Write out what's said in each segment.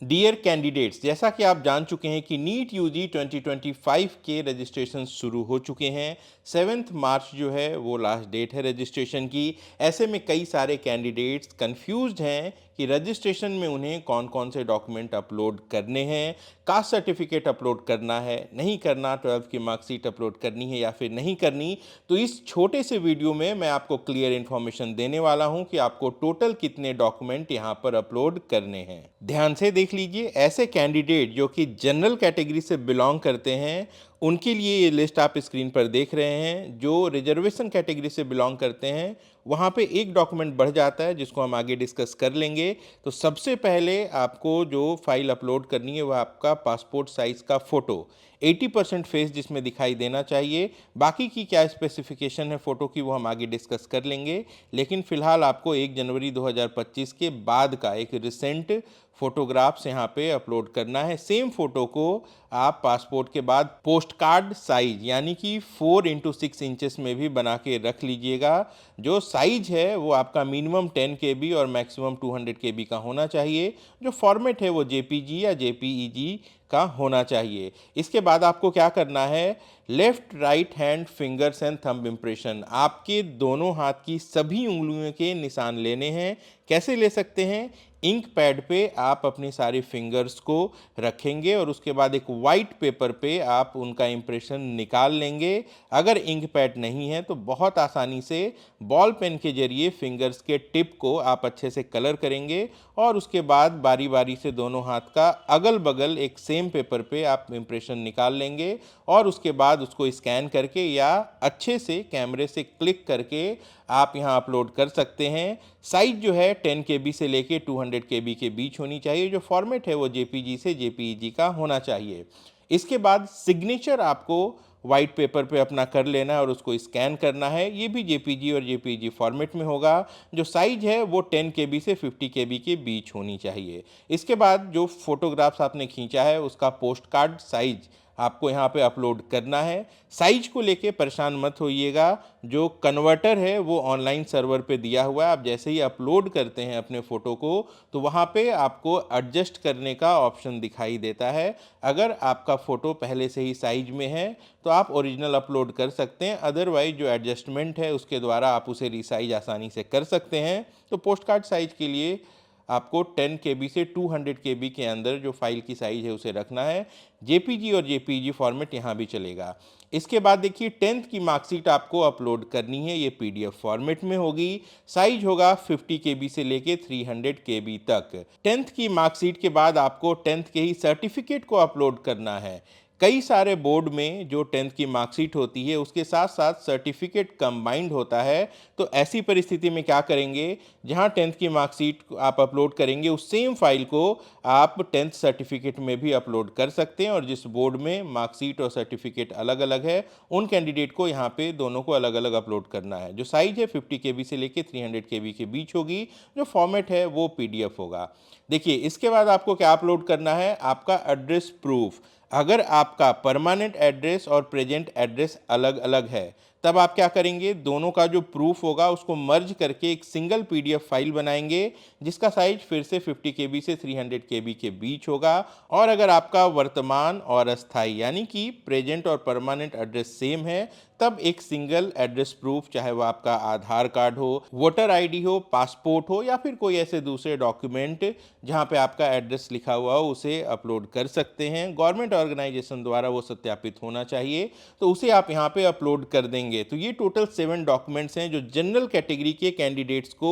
Dear candidates, जैसा कि आप जान चुके हैं कि नीट यूजी 2025 के रजिस्ट्रेशन शुरू हो चुके हैं। 7 मार्च जो है वो लास्ट डेट है रजिस्ट्रेशन की। ऐसे में कई सारे कैंडिडेट्स कंफ्यूज्ड हैं कि रजिस्ट्रेशन में उन्हें कौन कौन से डॉक्यूमेंट अपलोड करने हैं। कास्ट सर्टिफिकेट अपलोड करना है, नहीं करना, 12th की मार्कशीट अपलोड करनी है या फिर नहीं करनी। तो इस छोटे से वीडियो में मैं आपको क्लियर इन्फॉर्मेशन देने वाला हूं कि आपको टोटल कितने डॉक्यूमेंट यहां पर अपलोड करने हैं। ध्यान से देख लीजिए। ऐसे कैंडिडेट जो कि जनरल कैटेगरी से बिलोंग करते हैं, उनके लिए ये लिस्ट आप स्क्रीन पर देख रहे हैं। जो रिजर्वेशन कैटेगरी से बिलोंग करते हैं, वहाँ पे एक डॉक्यूमेंट बढ़ जाता है जिसको हम आगे डिस्कस कर लेंगे। तो सबसे पहले आपको जो फाइल अपलोड करनी है वह आपका पासपोर्ट साइज़ का फ़ोटो, 80% फेस जिसमें दिखाई देना चाहिए। बाकी की क्या स्पेसिफिकेशन है फ़ोटो की वो हम आगे डिस्कस कर लेंगे, लेकिन फ़िलहाल आपको 1 जनवरी 2025 के बाद का एक रिसेंट फ़ोटोग्राफ्स यहाँ पे अपलोड करना है। सेम फ़ोटो को आप पासपोर्ट के बाद पोस्ट कार्ड साइज यानी कि 4x6 इंचेस में भी बना के रख लीजिएगा। जो साइज है वो आपका मिनिमम 10 KB और मैक्सिमम 200 KB का होना चाहिए। जो फॉर्मेट है वो JPG या JPEG का होना चाहिए। इसके बाद आपको क्या करना है, left right hand fingers and thumb impression, आपके दोनों हाथ की सभी उंगलियों के निशान लेने हैं। कैसे ले सकते हैं? इंक पैड पे आप अपनी सारी फिंगर्स को रखेंगे और उसके बाद एक वाइट पेपर पे आप उनका इम्प्रेशन निकाल लेंगे। अगर इंक पैड नहीं है तो बहुत आसानी से बॉल पेन के जरिए फिंगर्स के टिप को आप अच्छे से कलर करेंगे और उसके बाद बारी बारी से दोनों हाथ का अगल बगल एक सेम पेपर पे आप इम्प्रेशन निकाल लेंगे और उसके बाद उसको स्कैन करके या अच्छे से कैमरे से क्लिक करके आप यहाँ अपलोड कर सकते हैं। साइज जो है 10 KB से लेके 200 KB के बीच होनी चाहिए। जो फॉर्मेट है वो JPG से JPEG का होना चाहिए। इसके बाद सिग्नेचर आपको वाइट पेपर पे अपना कर लेना है और उसको स्कैन करना है। ये भी JPG और JPEG फॉर्मेट में होगा। जो साइज है वो 10 KB से 50 KB के बीच होनी चाहिए। इसके बाद जो फोटोग्राफ्स आपने खींचा है उसका पोस्ट कार्ड साइज आपको यहाँ पे अपलोड करना है। साइज को लेके परेशान मत होइएगा, जो कन्वर्टर है वो ऑनलाइन सर्वर पे दिया हुआ है। आप जैसे ही अपलोड करते हैं अपने फ़ोटो को तो वहाँ पे आपको एडजस्ट करने का ऑप्शन दिखाई देता है। अगर आपका फ़ोटो पहले से ही साइज में है तो आप ओरिजिनल अपलोड कर सकते हैं, अदरवाइज जो एडजस्टमेंट है उसके द्वारा आप उसे रीसाइज आसानी से कर सकते हैं। तो पोस्ट कार्ड साइज के लिए आपको 10 KB से 200 KB के अंदर जो फाइल की साइज़ है उसे रखना है। JPG और JPEG फॉर्मेट यहाँ भी चलेगा। इसके बाद देखिए 10th की मार्कशीट आपको अपलोड करनी है। ये PDF फॉर्मेट में होगी। साइज होगा 50 KB से लेके 300 KB तक। 10th की मार्कशीट के बाद आपको 10th के ही सर्टिफिकेट को अपलोड करना है। कई सारे बोर्ड में जो 10th की मार्कशीट होती है उसके साथ साथ सर्टिफिकेट कंबाइंड होता है। तो ऐसी परिस्थिति में क्या करेंगे, जहां 10th की मार्कशीट आप अपलोड करेंगे उस सेम फाइल को आप 10th सर्टिफिकेट में भी अपलोड कर सकते हैं। और जिस बोर्ड में मार्कशीट और सर्टिफिकेट अलग अलग है उन कैंडिडेट को यहाँ पे दोनों को अलग अलग अपलोड करना है। जो साइज है 50 KB से लेके 300 KB के बीच होगी। जो फॉर्मेट है वो PDF होगा। देखिए इसके बाद आपको क्या अपलोड करना है, आपका एड्रेस प्रूफ। अगर आपका परमानेंट एड्रेस और प्रेजेंट एड्रेस अलग अलग है तब आप क्या करेंगे, दोनों का जो प्रूफ होगा उसको मर्ज करके एक सिंगल PDF फाइल बनाएंगे जिसका साइज फिर से 50 KB से 300 KB के बीच होगा। और अगर आपका वर्तमान और अस्थाई यानी कि प्रेजेंट और परमानेंट एड्रेस सेम है तब एक सिंगल एड्रेस प्रूफ, चाहे वो आपका आधार कार्ड हो, वोटर ID हो, पासपोर्ट हो या फिर कोई ऐसे दूसरे डॉक्यूमेंट जहाँ पे आपका एड्रेस लिखा हुआ हो, उसे अपलोड कर सकते हैं। गवर्नमेंट ऑर्गेनाइजेशन द्वारा वो सत्यापित होना चाहिए, तो उसे आप यहाँ पे अपलोड कर देंगे। तो ये टोटल 7 डॉक्यूमेंट्स हैं जो जनरल कैटेगरी के कैंडिडेट्स को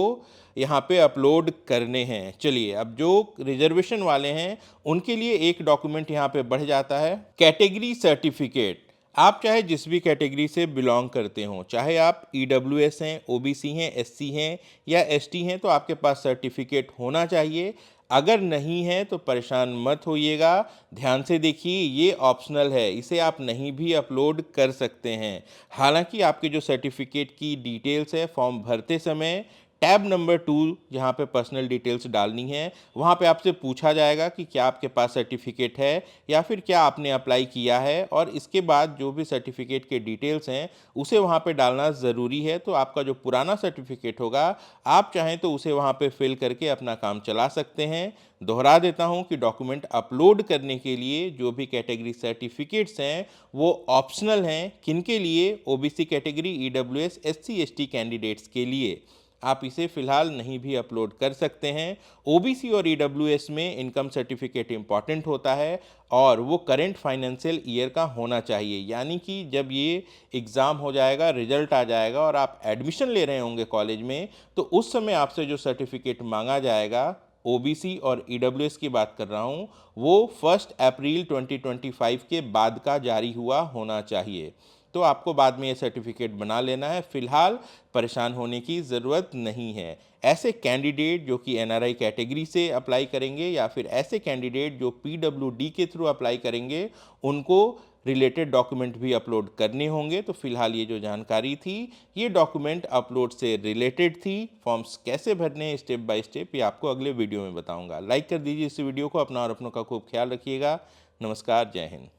यहाँ पे अपलोड करने हैं। चलिए अब जो रिजर्वेशन वाले हैं उनके लिए एक डॉक्यूमेंट यहाँ पे बढ़ जाता है, कैटेगरी सर्टिफिकेट। आप चाहे जिस भी कैटेगरी से बिलोंग करते हों, चाहे आप EWS हैं, OBC हैं, SC हैं या ST हैं, तो आपके पास सर्टिफिकेट होना चाहिए। अगर नहीं है तो परेशान मत होइएगा। ध्यान से देखिए, ये ऑप्शनल है, इसे आप नहीं भी अपलोड कर सकते हैं। हालांकि आपके जो सर्टिफिकेट की डिटेल्स है फॉर्म भरते समय टैब नंबर 2 जहाँ पे पर्सनल डिटेल्स डालनी है, वहाँ पे आपसे पूछा जाएगा कि क्या आपके पास सर्टिफिकेट है या फिर क्या आपने अप्लाई किया है, और इसके बाद जो भी सर्टिफिकेट के डिटेल्स हैं उसे वहाँ पे डालना ज़रूरी है। तो आपका जो पुराना सर्टिफिकेट होगा, आप चाहें तो उसे वहाँ पे फिल करके अपना काम चला सकते हैं। दोहरा देता हूँ कि डॉक्यूमेंट अपलोड करने के लिए जो भी कैटेगरी सर्टिफिकेट्स हैं वो ऑप्शनल हैं। किनके लिए? OBC category, EWS, SC ST candidates के लिए। आप इसे फ़िलहाल नहीं भी अपलोड कर सकते हैं। ओबीसी और ईडब्ल्यूएस में इनकम सर्टिफिकेट इम्पॉर्टेंट होता है और वो करेंट फाइनेंशियल ईयर का होना चाहिए, यानी कि जब ये एग्ज़ाम हो जाएगा, रिजल्ट आ जाएगा और आप एडमिशन ले रहे होंगे कॉलेज में, तो उस समय आपसे जो सर्टिफिकेट मांगा जाएगा, ओबीसी और ईडब्ल्यूएस की बात कर रहा हूँ, वो 1 अप्रैल 2025 के बाद का जारी हुआ होना चाहिए। तो आपको बाद में ये सर्टिफिकेट बना लेना है, फ़िलहाल परेशान होने की ज़रूरत नहीं है। ऐसे कैंडिडेट जो कि एनआरआई कैटेगरी से अप्लाई करेंगे या फिर ऐसे कैंडिडेट जो पीडब्ल्यूडी के थ्रू अप्लाई करेंगे, उनको रिलेटेड डॉक्यूमेंट भी अपलोड करने होंगे। तो फिलहाल ये जो जानकारी थी, ये डॉक्यूमेंट अपलोड से रिलेटेड थी। फॉर्म्स कैसे भरने हैं स्टेप बाय स्टेप, ये आपको अगले वीडियो में बताऊंगा। लाइक कर दीजिए इस वीडियो को, अपना और अपनों का खूब ख्याल रखिएगा। नमस्कार, जय हिंद।